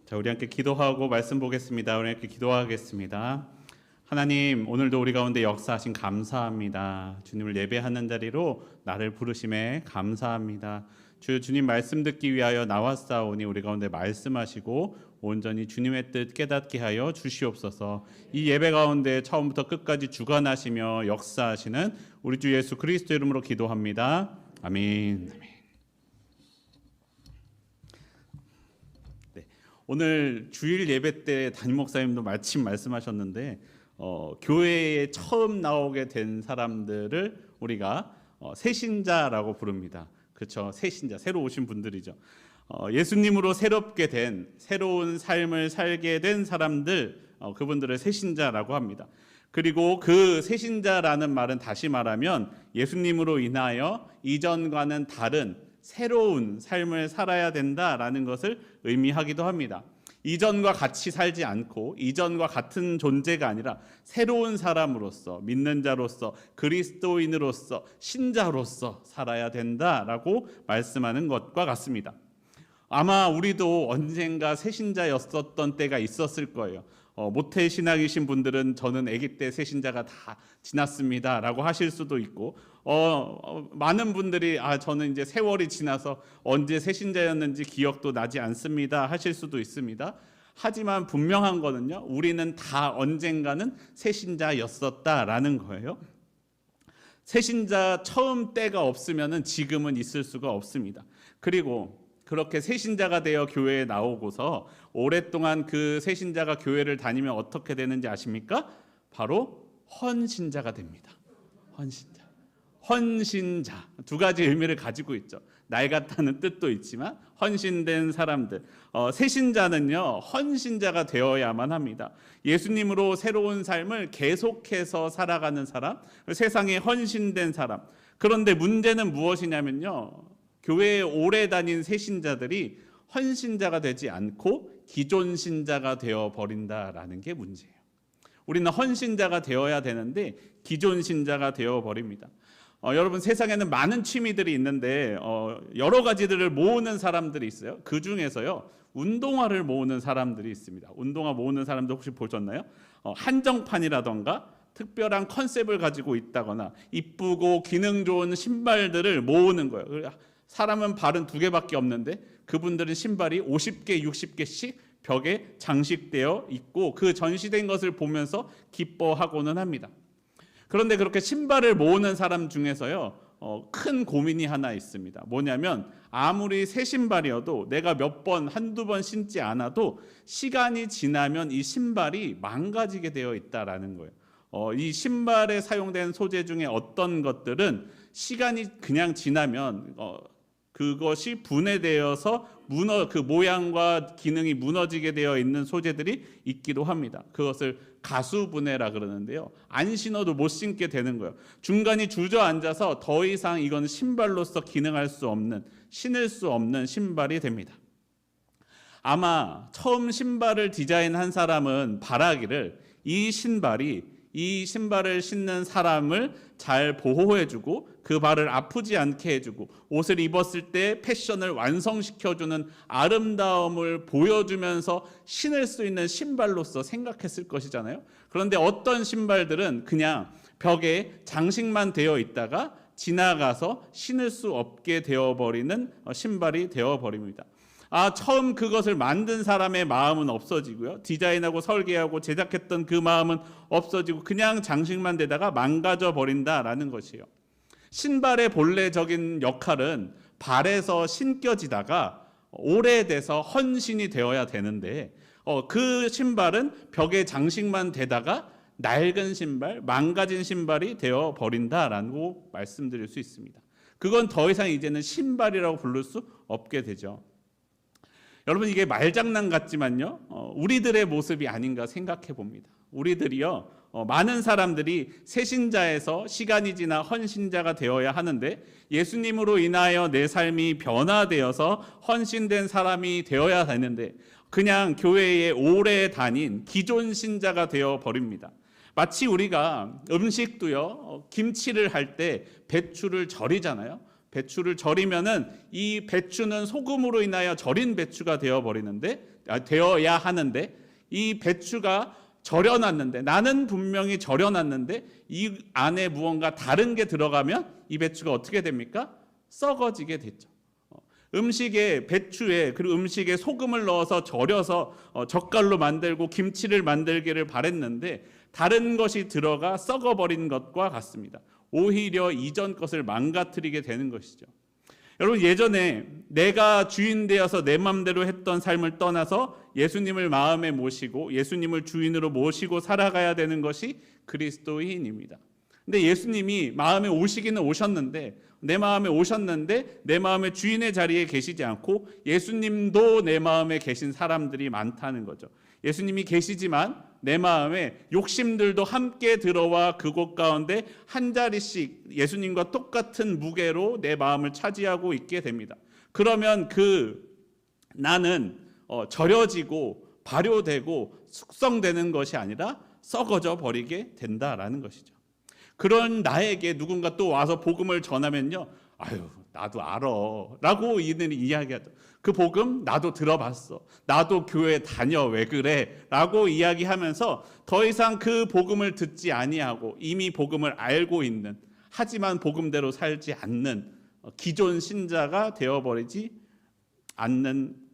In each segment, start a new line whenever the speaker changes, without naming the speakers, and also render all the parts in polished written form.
자, 우리 함께 기도하고 말씀 보겠습니다. 우리 함께 기도하겠습니다. 하나님, 오늘도 우리 가운데 역사하신 감사합니다. 주님을 예배하는 자리로 나를 부르심에 감사합니다. 주님 말씀 듣기 위하여 나왔사오니 우리 가운데 말씀하시고 온전히 주님의 뜻 깨닫게 하여 주시옵소서. 이 예배 가운데 처음부터 끝까지 주관하시며 역사하시는 우리 주 예수 그리스도 이름으로 기도합니다. 아멘. 오늘 주일 예배 때 담임 목사님도 마침 말씀하셨는데 교회에 처음 나오게 된 사람들을 우리가 새신자라고 부릅니다. 그렇죠? 새신자, 새로 오신 분들이죠. 예수님으로 새롭게 된 새로운 삶을 살게 된 사람들, 그분들을 새신자라고 합니다. 그리고 그 새신자라는 말은 다시 말하면 예수님으로 인하여 이전과는 다른 새로운 삶을 살아야 된다라는 것을 의미하기도 합니다. 이전과 같이 살지 않고 이전과 같은 존재가 아니라 새로운 사람으로서, 믿는 자로서, 그리스도인으로서, 신자로서 살아야 된다라고 말씀하는 것과 같습니다. 아마 우리도 언젠가 새신자였었던 때가 있었을 거예요. 모태신앙이신 분들은 저는 아기 때 새신자가 다 지났습니다 라고 하실 수도 있고, 많은 분들이 저는 이제 세월이 지나서 언제 새신자였는지 기억도 나지 않습니다 하실 수도 있습니다. 하지만 분명한 거는요, 우리는 다 언젠가는 새신자였었다라는 거예요. 새신자 처음 때가 없으면 지금은 있을 수가 없습니다. 그리고 그렇게 새신자가 되어 교회에 나오고서 오랫동안 그 새신자가 교회를 다니면 어떻게 되는지 아십니까? 바로 헌신자가 됩니다. 헌신자. 두 가지 의미를 가지고 있죠. 낡았다는 뜻도 있지만 헌신된 사람들. 새신자는요, 헌신자가 되어야만 합니다. 예수님으로 새로운 삶을 계속해서 살아가는 사람, 세상에 헌신된 사람. 그런데 문제는 무엇이냐면요, 교회에 오래 다닌 새신자들이 헌신자가 되지 않고 기존 신자가 되어버린다라는 게 문제예요. 우리는 헌신자가 되어야 되는데 기존 신자가 되어버립니다. 여러분, 세상에는 많은 취미들이 있는데 여러 가지들을 모으는 사람들이 있어요. 그 중에서요, 운동화를 모으는 사람들이 있습니다. 운동화 모으는 사람들 혹시 보셨나요? 한정판이라던가 특별한 컨셉을 가지고 있다거나 이쁘고 기능 좋은 신발들을 모으는 거예요. 사람은 발은 2개밖에 없는데 그분들은 신발이 50개, 60개씩 벽에 장식되어 있고 그 전시된 것을 보면서 기뻐하고는 합니다. 그런데 그렇게 신발을 모으는 사람 중에서요, 큰 고민이 하나 있습니다. 뭐냐면 아무리 새 신발이어도 내가 한두 번 신지 않아도 시간이 지나면 이 신발이 망가지게 되어 있다라는 거예요. 이 신발에 사용된 소재 중에 어떤 것들은 시간이 그냥 지나면 그것이 분해되어서 그 모양과 기능이 무너지게 되어 있는 소재들이 있기도 합니다. 그것을 가수분해라 그러는데요, 안 신어도 못 신게 되는 거예요. 중간이 주저앉아서 더 이상 이건 신발로서 기능할 수 없는, 신을 수 없는 신발이 됩니다. 아마 처음 신발을 디자인한 사람은 바라기를 이 신발을 신는 사람을 잘 보호해주고 그 발을 아프지 않게 해주고 옷을 입었을 때 패션을 완성시켜주는 아름다움을 보여주면서 신을 수 있는 신발로서 생각했을 것이잖아요. 그런데 어떤 신발들은 그냥 벽에 장식만 되어 있다가 지나가서 신을 수 없게 되어버리는 신발이 되어버립니다. 처음 그것을 만든 사람의 마음은 없어지고요, 디자인하고 설계하고 제작했던 그 마음은 없어지고 그냥 장식만 되다가 망가져 버린다라는 것이에요. 신발의 본래적인 역할은 발에서 신겨지다가 오래돼서 헌신이 되어야 되는데 그 신발은 벽에 장식만 되다가 낡은 신발, 망가진 신발이 되어 버린다라고 말씀드릴 수 있습니다. 그건 더 이상 이제는 신발이라고 부를 수 없게 되죠. 여러분, 이게 말장난 같지만요, 우리들의 모습이 아닌가 생각해 봅니다. 우리들이요, 많은 사람들이 새신자에서 시간이 지나 헌신자가 되어야 하는데 예수님으로 인하여 내 삶이 변화되어서 헌신된 사람이 되어야 되는데 그냥 교회에 오래 다닌 기존 신자가 되어 버립니다. 마치 우리가 음식도요, 김치를 할 때 배추를 절이잖아요. 배추를 절이면은 이 배추는 소금으로 인하여 절인 배추가 되어 버리는데 되어야 하는데 이 배추가 절여놨는데 나는 분명히 절여놨는데 이 안에 무언가 다른 게 들어가면 이 배추가 어떻게 됩니까? 썩어지게 됐죠. 음식에 배추에 그리고 음식에 소금을 넣어서 절여서 젓갈로 만들고 김치를 만들기를 바랬는데 다른 것이 들어가 썩어버린 것과 같습니다. 오히려 이전 것을 망가뜨리게 되는 것이죠. 여러분, 예전에 내가 주인 되어서 내 맘대로 했던 삶을 떠나서 예수님을 마음에 모시고 예수님을 주인으로 모시고 살아가야 되는 것이 그리스도인입니다. 근데 예수님이 마음에 오시기는 오셨는데 내 마음의 주인의 자리에 계시지 않고 예수님도 내 마음에 계신 사람들이 많다는 거죠. 예수님이 계시지만 내 마음에 욕심들도 함께 들어와 그곳 가운데 한 자리씩 예수님과 똑같은 무게로 내 마음을 차지하고 있게 됩니다. 그러면 나는 절여지고 발효되고 숙성되는 것이 아니라 썩어져 버리게 된다라는 것이죠. 그런 나에게 누군가 또 와서 복음을 전하면요, 아유 나도 알아 라고 이들이 이야기하죠. 그 복음 나도 들어봤어, 나도 교회 다녀, 왜 그래 라고 이야기하면서 더 이상 그 복음을 듣지 아니하고 이미 복음을 알고 있는, 하지만 복음대로 살지 않는 기존 신자가 되어버리지 않는가,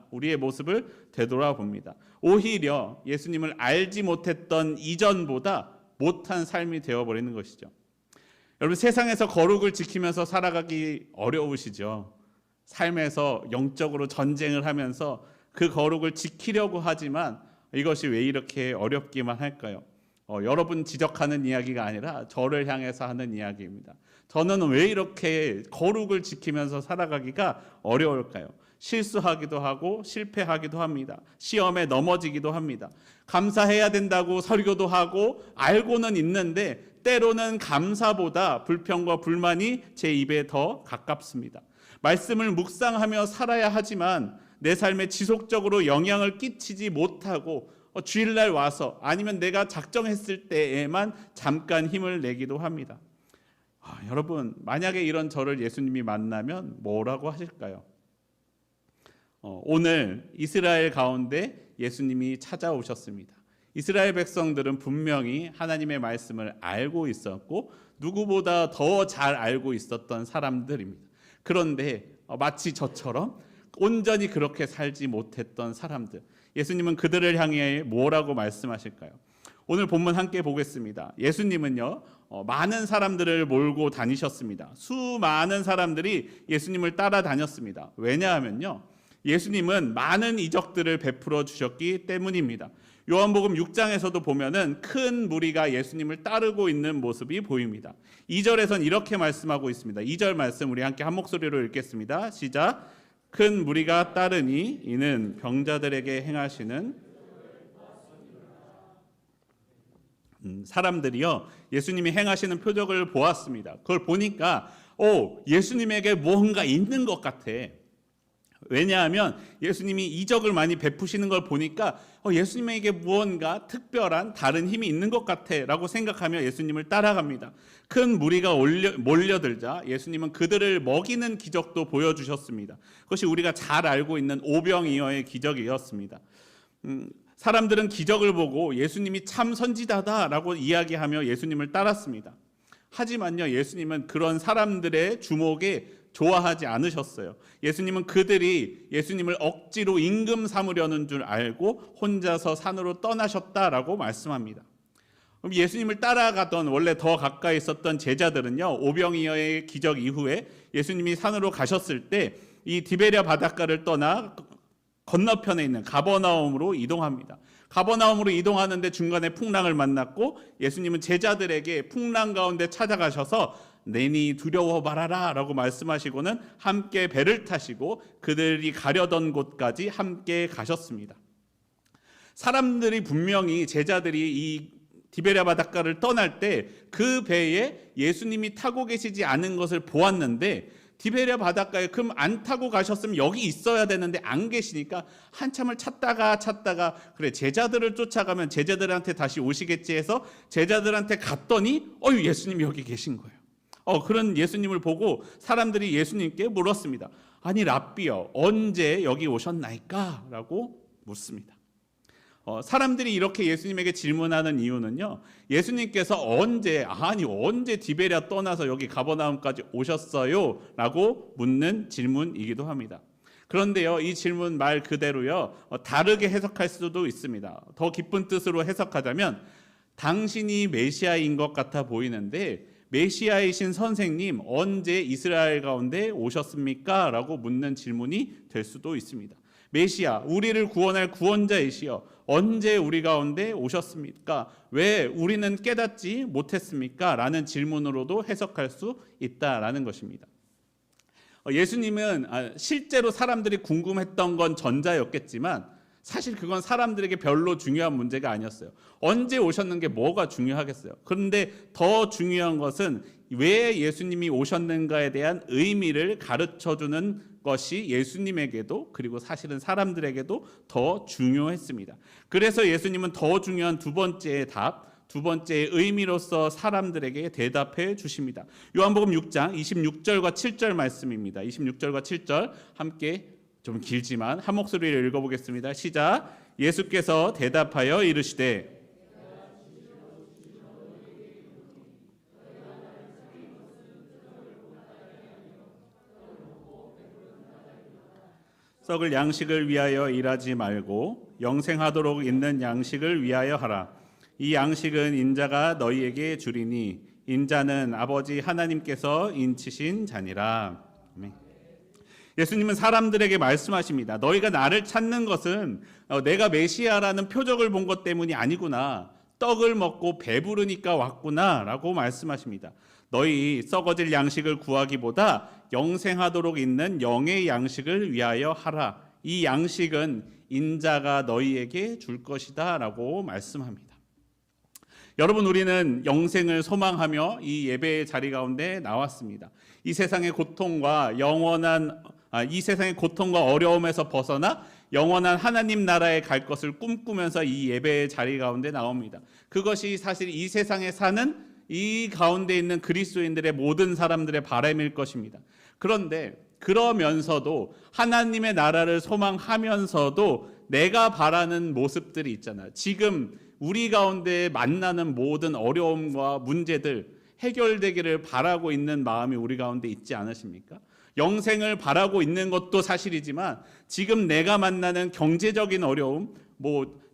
우리의 모습을 되돌아봅니다. 오히려 예수님을 알지 못했던 이전보다 못한 삶이 되어버리는 것이죠. 여러분, 세상에서 거룩을 지키면서 살아가기 어려우시죠. 삶에서 영적으로 전쟁을 하면서 그 거룩을 지키려고 하지만 이것이 왜 이렇게 어렵기만 할까요? 여러분 지적하는 이야기가 아니라 저를 향해서 하는 이야기입니다. 저는 왜 이렇게 거룩을 지키면서 살아가기가 어려울까요? 실수하기도 하고 실패하기도 합니다. 시험에 넘어지기도 합니다. 감사해야 된다고 설교도 하고 알고는 있는데 때로는 감사보다 불평과 불만이 제 입에 더 가깝습니다. 말씀을 묵상하며 살아야 하지만 내 삶에 지속적으로 영향을 끼치지 못하고 주일날 와서 아니면 내가 작정했을 때에만 잠깐 힘을 내기도 합니다. 여러분, 만약에 이런 저를 예수님이 만나면 뭐라고 하실까요? 오늘 이스라엘 가운데 예수님이 찾아오셨습니다. 이스라엘 백성들은 분명히 하나님의 말씀을 알고 있었고 누구보다 더 잘 알고 있었던 사람들입니다. 그런데 마치 저처럼 온전히 그렇게 살지 못했던 사람들, 예수님은 그들을 향해 뭐라고 말씀하실까요? 오늘 본문 함께 보겠습니다. 예수님은요, 많은 사람들을 몰고 다니셨습니다. 수많은 사람들이 예수님을 따라다녔습니다. 왜냐하면요, 예수님은 많은 이적들을 베풀어 주셨기 때문입니다. 요한복음 6장에서도 보면은 큰 무리가 예수님을 따르고 있는 모습이 보입니다. 2절에선 이렇게 말씀하고 있습니다. 2절 말씀 우리 함께 한 목소리로 읽겠습니다. 시작. 큰 무리가 따르니 이는 병자들에게 행하시는 사람들이요, 예수님이 행하시는 표적을 보았습니다. 그걸 보니까 예수님에게 뭔가 있는 것 같아. 왜냐하면 예수님이 이적을 많이 베푸시는 걸 보니까 예수님에게 무언가 특별한 다른 힘이 있는 것 같아 라고 생각하며 예수님을 따라갑니다. 큰 무리가 몰려들자 예수님은 그들을 먹이는 기적도 보여주셨습니다. 그것이 우리가 잘 알고 있는 오병이어의 기적이었습니다. 사람들은 기적을 보고 예수님이 참 선지자다라고 이야기하며 예수님을 따랐습니다. 하지만요, 예수님은 그런 사람들의 주목에 좋아하지 않으셨어요. 예수님은 그들이 예수님을 억지로 임금 삼으려는 줄 알고 혼자서 산으로 떠나셨다라고 말씀합니다. 그럼 예수님을 따라가던 원래 더 가까이 있었던 제자들은요, 오병이어의 기적 이후에 예수님이 산으로 가셨을 때 이 디베랴 바닷가를 떠나 건너편에 있는 가버나움으로 이동합니다. 가버나움으로 이동하는데 중간에 풍랑을 만났고 예수님은 제자들에게 풍랑 가운데 찾아가셔서 내니 두려워 말아라 라고 말씀하시고는 함께 배를 타시고 그들이 가려던 곳까지 함께 가셨습니다. 사람들이 분명히 제자들이 이 디베랴 바닷가를 떠날 때 그 배에 예수님이 타고 계시지 않은 것을 보았는데 디베랴 바닷가에 그럼 안 타고 가셨으면 여기 있어야 되는데 안 계시니까 한참을 찾다가 그래 제자들을 쫓아가면 제자들한테 다시 오시겠지 해서 제자들한테 갔더니 예수님이 여기 계신 거예요. 그런 예수님을 보고 사람들이 예수님께 물었습니다. 아니 랍비여, 언제 여기 오셨나이까? 라고 묻습니다. 사람들이 이렇게 예수님에게 질문하는 이유는요, 예수님께서 언제 디베랴 떠나서 여기 가버나움까지 오셨어요? 라고 묻는 질문이기도 합니다. 그런데요, 이 질문 말 그대로요, 다르게 해석할 수도 있습니다. 더 깊은 뜻으로 해석하자면, 당신이 메시아인 것 같아 보이는데 메시아이신 선생님, 언제 이스라엘 가운데 오셨습니까? 라고 묻는 질문이 될 수도 있습니다. 메시아, 우리를 구원할 구원자이시여, 언제 우리 가운데 오셨습니까? 왜 우리는 깨닫지 못했습니까? 라는 질문으로도 해석할 수 있다라는 것입니다. 예수님은 실제로 사람들이 궁금했던 건 전자였겠지만 사실 그건 사람들에게 별로 중요한 문제가 아니었어요. 언제 오셨는 게 뭐가 중요하겠어요. 그런데 더 중요한 것은 왜 예수님이 오셨는가에 대한 의미를 가르쳐주는 것이 예수님에게도 그리고 사실은 사람들에게도 더 중요했습니다. 그래서 예수님은 더 중요한 두 번째의 답, 두 번째의 의미로서 사람들에게 대답해 주십니다. 요한복음 6장 26절과 7절 말씀입니다. 26절과 7절 함께 좀 길지만 한 목소리를 읽어보겠습니다. 시작. 예수께서 대답하여 이르시되 썩을 양식을 위하여 일하지 말고 영생하도록 있는 양식을 위하여 하라. 이 양식은 인자가 너희에게 주리니 인자는 아버지 하나님께서 인치신 자니라. 아멘. 예수님은 사람들에게 말씀하십니다. 너희가 나를 찾는 것은 내가 메시아라는 표적을 본 것 때문이 아니구나. 떡을 먹고 배부르니까 왔구나 라고 말씀하십니다. 너희 썩어질 양식을 구하기보다 영생하도록 있는 영의 양식을 위하여 하라. 이 양식은 인자가 너희에게 줄 것이다 라고 말씀합니다. 여러분, 우리는 영생을 소망하며 이 예배의 자리 가운데 나왔습니다. 이 세상의 고통과 어려움에서 벗어나 영원한 하나님 나라에 갈 것을 꿈꾸면서 이 예배의 자리 가운데 나옵니다. 그것이 사실 이 세상에 사는 이 가운데 있는 그리스도인들의 모든 사람들의 바람일 것입니다. 그런데 그러면서도 하나님의 나라를 소망하면서도 내가 바라는 모습들이 있잖아요. 지금 우리 가운데 만나는 모든 어려움과 문제들 해결되기를 바라고 있는 마음이 우리 가운데 있지 않으십니까? 영생을 바라고 있는 것도 사실이지만 지금 내가 만나는 경제적인 어려움,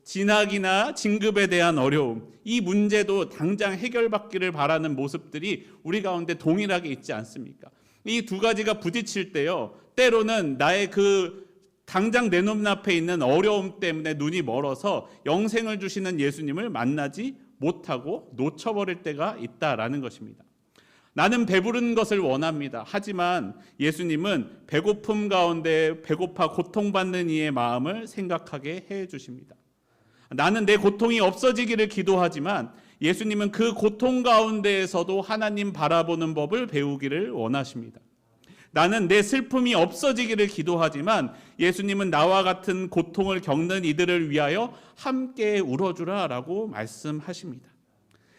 진학이나 진급에 대한 어려움, 이 문제도 당장 해결받기를 바라는 모습들이 우리 가운데 동일하게 있지 않습니까? 이 두 가지가 부딪힐 때요, 때로는 나의 당장 내 눈앞에 있는 어려움 때문에 눈이 멀어서 영생을 주시는 예수님을 만나지 못하고 놓쳐버릴 때가 있다라는 것입니다. 나는 배부른 것을 원합니다. 하지만 예수님은 배고픔 가운데 배고파 고통받는 이의 마음을 생각하게 해주십니다. 나는 내 고통이 없어지기를 기도하지만 예수님은 그 고통 가운데에서도 하나님 바라보는 법을 배우기를 원하십니다. 나는 내 슬픔이 없어지기를 기도하지만 예수님은 나와 같은 고통을 겪는 이들을 위하여 함께 울어주라 라고 말씀하십니다.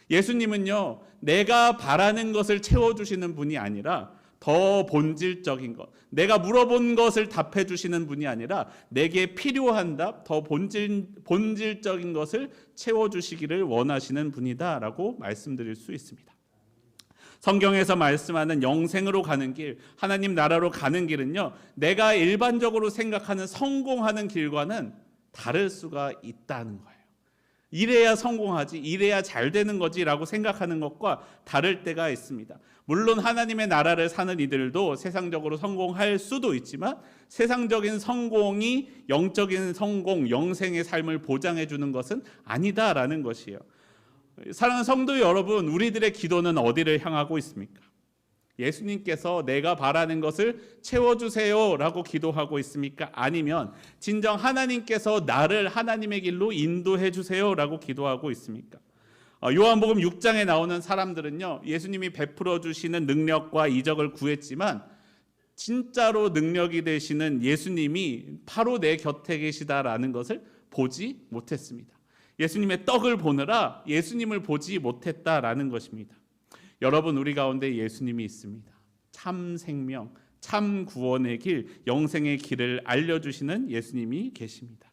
예수님은요, 내가 바라는 것을 채워주시는 분이 아니라 더 본질적인 것, 내가 물어본 것을 답해 주시는 분이 아니라 내게 필요한 답, 더 본질적인 것을 채워주시기를 원하시는 분이다라고 말씀드릴 수 있습니다. 성경에서 말씀하는 영생으로 가는 길, 하나님 나라로 가는 길은요, 내가 일반적으로 생각하는 성공하는 길과는 다를 수가 있다는 거예요. 이래야 성공하지, 이래야 잘 되는 거지라고 생각하는 것과 다를 때가 있습니다. 물론 하나님의 나라를 사는 이들도 세상적으로 성공할 수도 있지만 세상적인 성공이 영적인 성공, 영생의 삶을 보장해 주는 것은 아니다라는 것이에요. 사랑하는 성도 여러분, 우리들의 기도는 어디를 향하고 있습니까? 예수님께서 내가 바라는 것을 채워주세요 라고 기도하고 있습니까? 아니면 진정 하나님께서 나를 하나님의 길로 인도해 주세요 라고 기도하고 있습니까? 요한복음 6장에 나오는 사람들은요, 예수님이 베풀어 주시는 능력과 이적을 구했지만 진짜로 능력이 되시는 예수님이 바로 내 곁에 계시다라는 것을 보지 못했습니다. 예수님의 떡을 보느라 예수님을 보지 못했다라는 것입니다. 여러분, 우리 가운데 예수님이 있습니다. 참 생명, 참 구원의 길, 영생의 길을 알려주시는 예수님이 계십니다.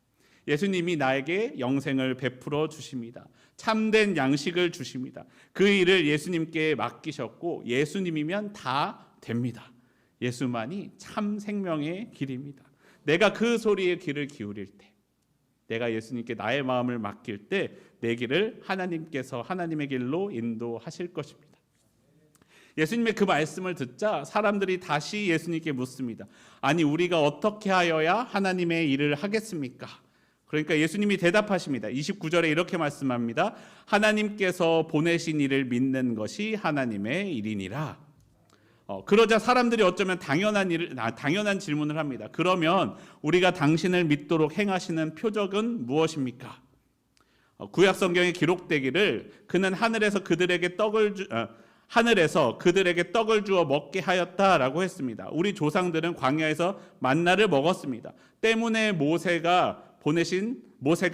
예수님이 나에게 영생을 베풀어 주십니다. 참된 양식을 주십니다. 그 일을 예수님께 맡기셨고 예수님이면 다 됩니다. 예수만이 참 생명의 길입니다. 내가 그 소리에 귀를 기울일 때, 내가 예수님께 나의 마음을 맡길 때 내 길을 하나님께서 하나님의 길로 인도하실 것입니다. 예수님의 그 말씀을 듣자 사람들이 다시 예수님께 묻습니다. 아니 우리가 어떻게 하여야 하나님의 일을 하겠습니까? 그러니까 예수님이 대답하십니다. 29절에 이렇게 말씀합니다. 하나님께서 보내신 이를 믿는 것이 하나님의 일이니라. 그러자 사람들이 어쩌면 당연한 질문을 합니다. 그러면 우리가 당신을 믿도록 행하시는 표적은 무엇입니까? 구약 성경에 기록되기를 그는 하늘에서 그들에게 떡을 주어 먹게 하였다라고 했습니다. 우리 조상들은 광야에서 만나를 먹었습니다. 때문에 모세가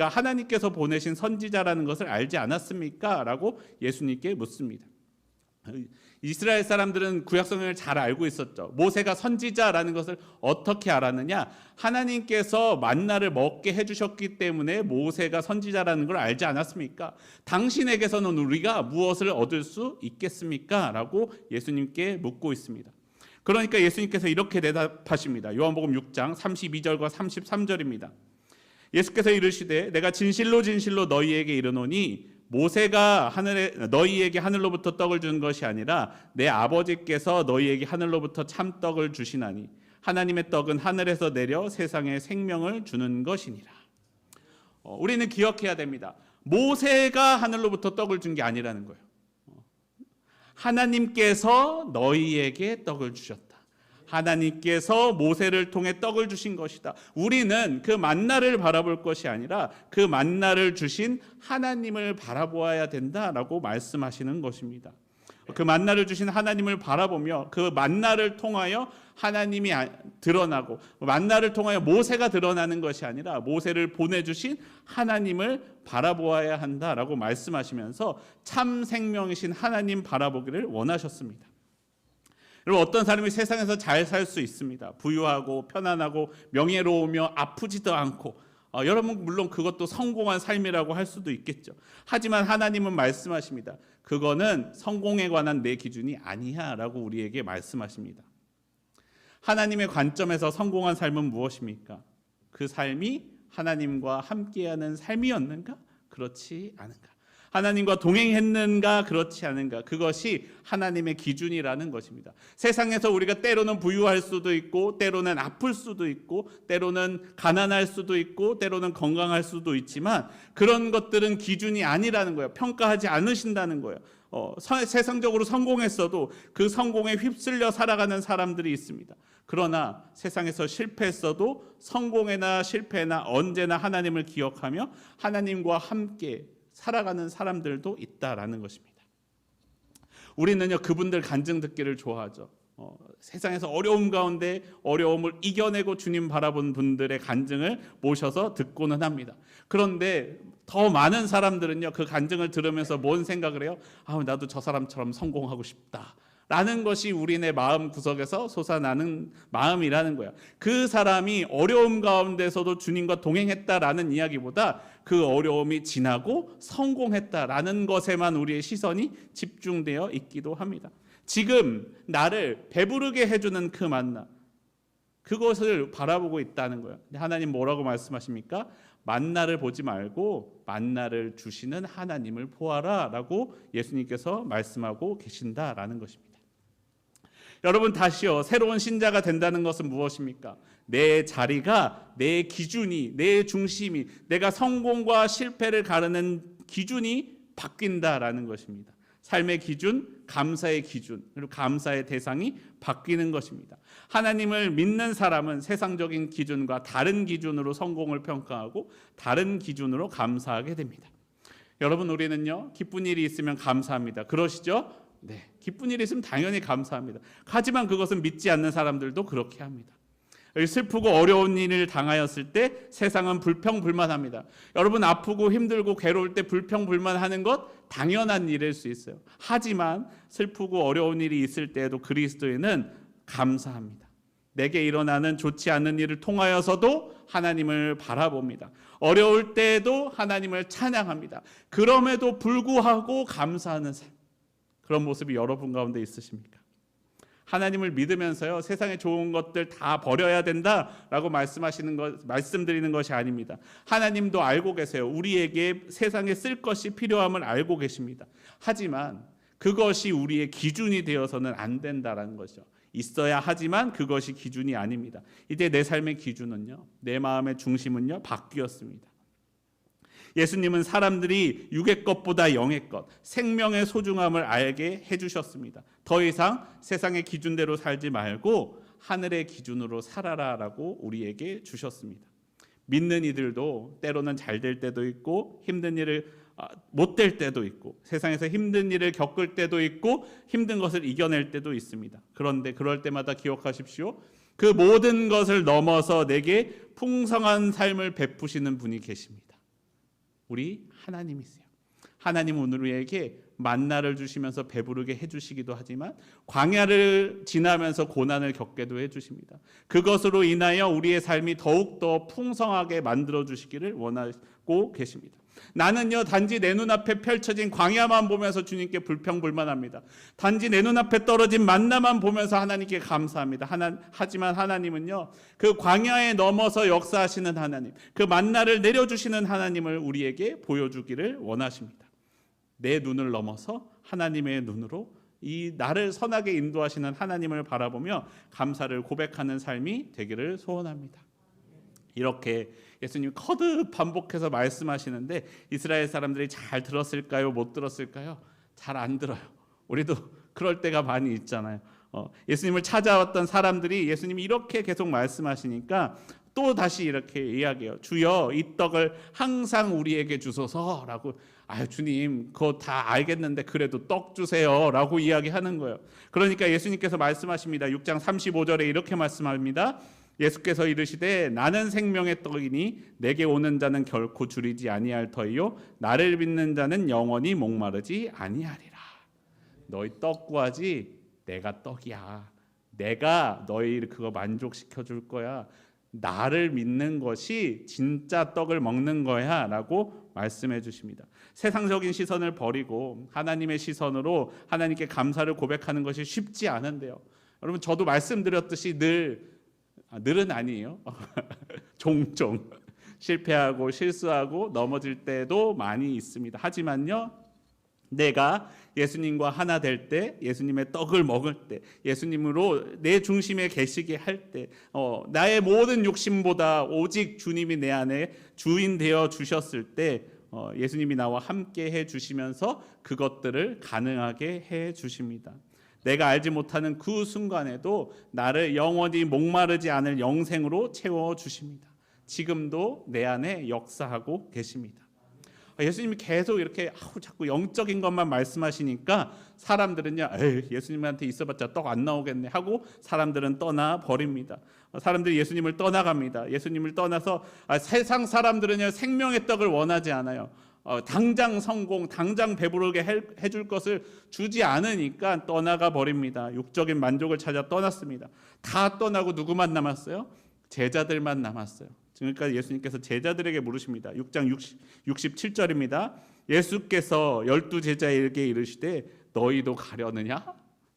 하나님께서 보내신 선지자라는 것을 알지 않았습니까? 라고 예수님께 묻습니다. 이스라엘 사람들은 구약 성경을 잘 알고 있었죠. 모세가 선지자라는 것을 어떻게 알았느냐? 하나님께서 만나를 먹게 해주셨기 때문에 모세가 선지자라는 걸 알지 않았습니까? 당신에게서는 우리가 무엇을 얻을 수 있겠습니까? 라고 예수님께 묻고 있습니다. 그러니까 예수님께서 이렇게 대답하십니다. 요한복음 6장 32절과 33절입니다. 예수께서 이르시되 내가 진실로 진실로 너희에게 이르노니 모세가 너희에게 하늘로부터 떡을 준 것이 아니라 내 아버지께서 너희에게 하늘로부터 참떡을 주시나니 하나님의 떡은 하늘에서 내려 세상에 생명을 주는 것이니라. 우리는 기억해야 됩니다. 모세가 하늘로부터 떡을 준 게 아니라는 거예요. 하나님께서 너희에게 떡을 주셨다. 하나님께서 모세를 통해 떡을 주신 것이다. 우리는 그 만나를 바라볼 것이 아니라 그 만나를 주신 하나님을 바라보아야 된다라고 말씀하시는 것입니다. 그 만나를 주신 하나님을 바라보며 그 만나를 통하여 하나님이 드러나고 만나를 통하여 모세가 드러나는 것이 아니라 모세를 보내주신 하나님을 바라보아야 한다라고 말씀하시면서 참 생명이신 하나님 바라보기를 원하셨습니다. 여러분 어떤 사람이 세상에서 잘 살 수 있습니다. 부유하고 편안하고 명예로우며 아프지도 않고 여러분 물론 그것도 성공한 삶이라고 할 수도 있겠죠. 하지만 하나님은 말씀하십니다. 그거는 성공에 관한 내 기준이 아니야 라고 우리에게 말씀하십니다. 하나님의 관점에서 성공한 삶은 무엇입니까? 그 삶이 하나님과 함께하는 삶이었는가? 그렇지 않은가? 하나님과 동행했는가 그렇지 않은가 그것이 하나님의 기준이라는 것입니다. 세상에서 우리가 때로는 부유할 수도 있고 때로는 아플 수도 있고 때로는 가난할 수도 있고 때로는 건강할 수도 있지만 그런 것들은 기준이 아니라는 거예요. 평가하지 않으신다는 거예요. 세상적으로 성공했어도 그 성공에 휩쓸려 살아가는 사람들이 있습니다. 그러나 세상에서 실패했어도 성공이나 실패나 언제나 하나님을 기억하며 하나님과 함께 살아가는 사람들도 있다라는 것입니다. 우리는요 그분들 간증 듣기를 좋아하죠. 세상에서 어려움 가운데 어려움을 이겨내고 주님 바라본 분들의 간증을 모셔서 듣고는 합니다. 그런데 더 많은 사람들은요 그 간증을 들으면서 뭔 생각을 해요? 나도 저 사람처럼 성공하고 싶다. 라는 것이 우리네 마음 구석에서 솟아나는 마음이라는 거야. 그 사람이 어려움 가운데서도 주님과 동행했다라는 이야기보다 그 어려움이 지나고 성공했다라는 것에만 우리의 시선이 집중되어 있기도 합니다. 지금 나를 배부르게 해주는 그 만나, 그것을 바라보고 있다는 거예요. 하나님 뭐라고 말씀하십니까? 만나를 보지 말고 만나를 주시는 하나님을 보아라 라고 예수님께서 말씀하고 계신다라는 것입니다. 여러분 다시요 새로운 신자가 된다는 것은 무엇입니까? 내 자리가 내 기준이 내 중심이 내가 성공과 실패를 가르는 기준이 바뀐다라는 것입니다. 삶의 기준, 감사의 기준, 그리고 감사의 대상이 바뀌는 것입니다. 하나님을 믿는 사람은 세상적인 기준과 다른 기준으로 성공을 평가하고 다른 기준으로 감사하게 됩니다. 여러분 우리는요 기쁜 일이 있으면 감사합니다. 그러시죠? 네, 기쁜 일이 있으면 당연히 감사합니다. 하지만 그것은 믿지 않는 사람들도 그렇게 합니다. 슬프고 어려운 일을 당하였을 때 세상은 불평불만합니다. 여러분 아프고 힘들고 괴로울 때 불평불만하는 것 당연한 일일 수 있어요. 하지만 슬프고 어려운 일이 있을 때에도 그리스도인은 감사합니다. 내게 일어나는 좋지 않은 일을 통하여서도 하나님을 바라봅니다. 어려울 때에도 하나님을 찬양합니다. 그럼에도 불구하고 감사하는 삶, 그런 모습이 여러분 가운데 있으십니까? 하나님을 믿으면서요, 세상에 좋은 것들 다 버려야 된다라고 말씀드리는 것이 아닙니다. 하나님도 알고 계세요. 우리에게 세상에 쓸 것이 필요함을 알고 계십니다. 하지만 그것이 우리의 기준이 되어서는 안 된다라는 거죠. 있어야 하지만 그것이 기준이 아닙니다. 이제 내 삶의 기준은요, 내 마음의 중심은요, 바뀌었습니다. 예수님은 사람들이 육의 것보다 영의 것, 생명의 소중함을 알게 해주셨습니다. 더 이상 세상의 기준대로 살지 말고 하늘의 기준으로 살아라라고 우리에게 주셨습니다. 믿는 이들도 때로는 잘 될 때도 있고 힘든 일을 못 될 때도 있고 세상에서 힘든 일을 겪을 때도 있고 힘든 것을 이겨낼 때도 있습니다. 그런데 그럴 때마다 기억하십시오. 그 모든 것을 넘어서 내게 풍성한 삶을 베푸시는 분이 계십니다. 우리 하나님이세요. 하나님은 오늘 우리에게 만나를 주시면서 배부르게 해주시기도 하지만 광야를 지나면서 고난을 겪게도 해주십니다. 그것으로 인하여 우리의 삶이 더욱더 풍성하게 만들어주시기를 원하고 계십니다. 나는요, 단지 내 눈앞에 펼쳐진 광야만 보면서 주님께 불평불만합니다. 단지 내 눈앞에 떨어진 만나만 보면서 하나님께 감사합니다. 하지만 하나님은요, 그 광야에 넘어서 역사하시는 하나님, 그 만나를 내려주시는 하나님을 우리에게 보여주기를 원하십니다. 내 눈을 넘어서 하나님의 눈으로 이 나를 선하게 인도하시는 하나님을 바라보며 감사를 고백하는 삶이 되기를 소원합니다. 이렇게 예수님이 거듭 반복해서 말씀하시는데 이스라엘 사람들이 잘 들었을까요? 못 들었을까요? 잘 안 들어요. 우리도 그럴 때가 많이 있잖아요. 예수님을 찾아왔던 사람들이 예수님이 이렇게 계속 말씀하시니까 또 다시 이렇게 이야기해요. 주여, 이 떡을 항상 우리에게 주소서라고. 주님, 그거 다 알겠는데 그래도 떡 주세요라고 이야기하는 거예요. 그러니까 예수님께서 말씀하십니다. 6장 35절에 이렇게 말씀합니다. 예수께서 이르시되 나는 생명의 떡이니 내게 오는 자는 결코 줄이지 아니할 터이요 나를 믿는 자는 영원히 목마르지 아니하리라. 너희 떡 구하지 내가 떡이야. 내가 너희 그거 만족시켜 줄 거야. 나를 믿는 것이 진짜 떡을 먹는 거야 라고 말씀해 주십니다. 세상적인 시선을 버리고 하나님의 시선으로 하나님께 감사를 고백하는 것이 쉽지 않은데요, 여러분, 저도 말씀드렸듯이 늘은 아니에요. 종종 실패하고 실수하고 넘어질 때도 많이 있습니다. 하지만요, 내가 예수님과 하나 될 때, 예수님의 떡을 먹을 때, 예수님으로 내 중심에 계시게 할 때, 나의 모든 욕심보다 오직 주님이 내 안에 주인 되어 주셨을 때, 예수님이 나와 함께 해 주시면서 그것들을 가능하게 해 주십니다. 내가 알지 못하는 그 순간에도 나를 영원히 목마르지 않을 영생으로 채워 주십니다. 지금도 내 안에 역사하고 계십니다. 예수님이 계속 이렇게 자꾸 영적인 것만 말씀하시니까 사람들은요, 예수님한테 있어봤자 떡 안 나오겠네 하고 사람들은 떠나 버립니다. 사람들이 예수님을 떠나갑니다. 예수님을 떠나서 세상 사람들은요, 생명의 떡을 원하지 않아요. 당장 성공, 당장 배부르게 해줄 것을 주지 않으니까 떠나가 버립니다. 육적인 만족을 찾아 떠났습니다. 다 떠나고 누구만 남았어요? 제자들만 남았어요. 그러니까 예수님께서 제자들에게 물으십니다. 6장 67절입니다. 예수께서 12제자에게 이르시되 너희도 가려느냐?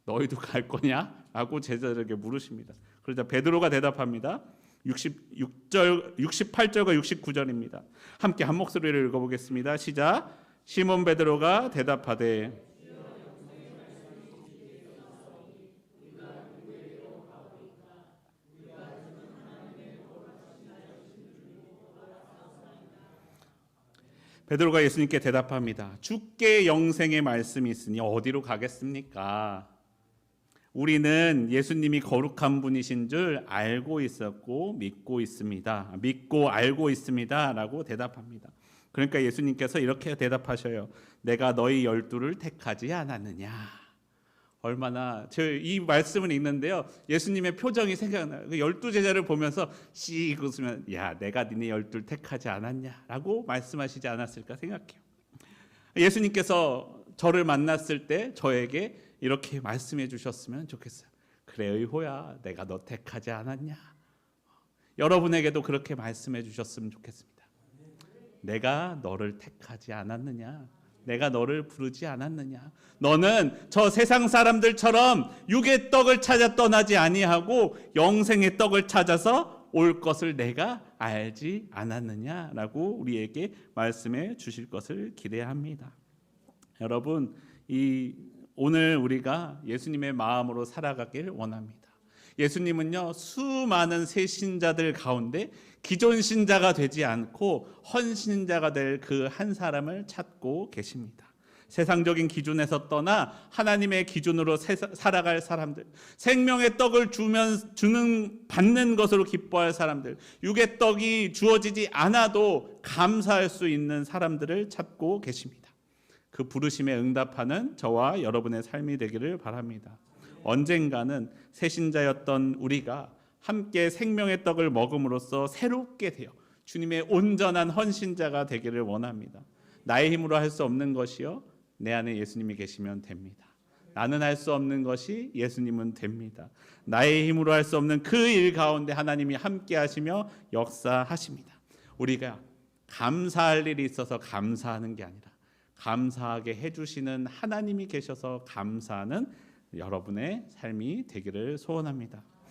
너희도 갈 거냐? 라고 제자들에게 물으십니다. 그러자 베드로가 대답합니다. 68절과 69절입니다. 함께 한 목소리를 읽어보겠습니다. 시작. 시몬 베드로가 대답하되 베드로가 예수님께 대답합니다. 주께 영생의 말씀이 있으니 어디로 가겠습니까? 우리는 예수님이 거룩한 분이신 줄 알고 있었고 믿고 있습니다. 믿고 알고 있습니다 라고 대답합니다. 그러니까 예수님께서 이렇게 대답하셔요. 내가 너희 12를 택하지 않았느냐. 얼마나 이 말씀을 읽는데요, 예수님의 표정이 생각나요. 12제자를 보면서 씩 웃으면 야, 내가 니네 12를 택하지 않았냐 라고 말씀하시지 않았을까 생각해요. 예수님께서 저를 만났을 때 저에게 이렇게 말씀해 주셨으면 좋겠어요. 그래, 그래 의호야, 내가 너 택하지 않았냐? 여러분에게도 그렇게 말씀해 주셨으면 좋겠습니다. 내가 너를 택하지 않았느냐? 내가 너를 부르지 않았느냐? 너는 저 세상 사람들처럼 육의 떡을 찾아 떠나지 아니하고 영생의 떡을 찾아서 올 것을 내가 알지 않았느냐라고 우리에게 말씀해 주실 것을 기대합니다. 여러분, 오늘 우리가 예수님의 마음으로 살아가길 원합니다. 예수님은요, 수많은 새 신자들 가운데 기존 신자가 되지 않고 헌신자가 될 그 한 사람을 찾고 계십니다. 세상적인 기준에서 떠나 하나님의 기준으로 살아갈 사람들, 생명의 떡을 받는 것으로 기뻐할 사람들, 육의 떡이 주어지지 않아도 감사할 수 있는 사람들을 찾고 계십니다. 그 부르심에 응답하는 저와 여러분의 삶이 되기를 바랍니다. 언젠가는 새신자였던 우리가 함께 생명의 떡을 먹음으로써 새롭게 되어 주님의 온전한 헌신자가 되기를 원합니다. 나의 힘으로 할 수 없는 것이요, 내 안에 예수님이 계시면 됩니다. 나는 할 수 없는 것이 예수님은 됩니다. 나의 힘으로 할 수 없는 그 일 가운데 하나님이 함께 하시며 역사하십니다. 우리가 감사할 일이 있어서 감사하는 게 아니라 감사하게 해주시는 하나님이 계셔서 감사하는 여러분의 삶이 되기를 소원합니다.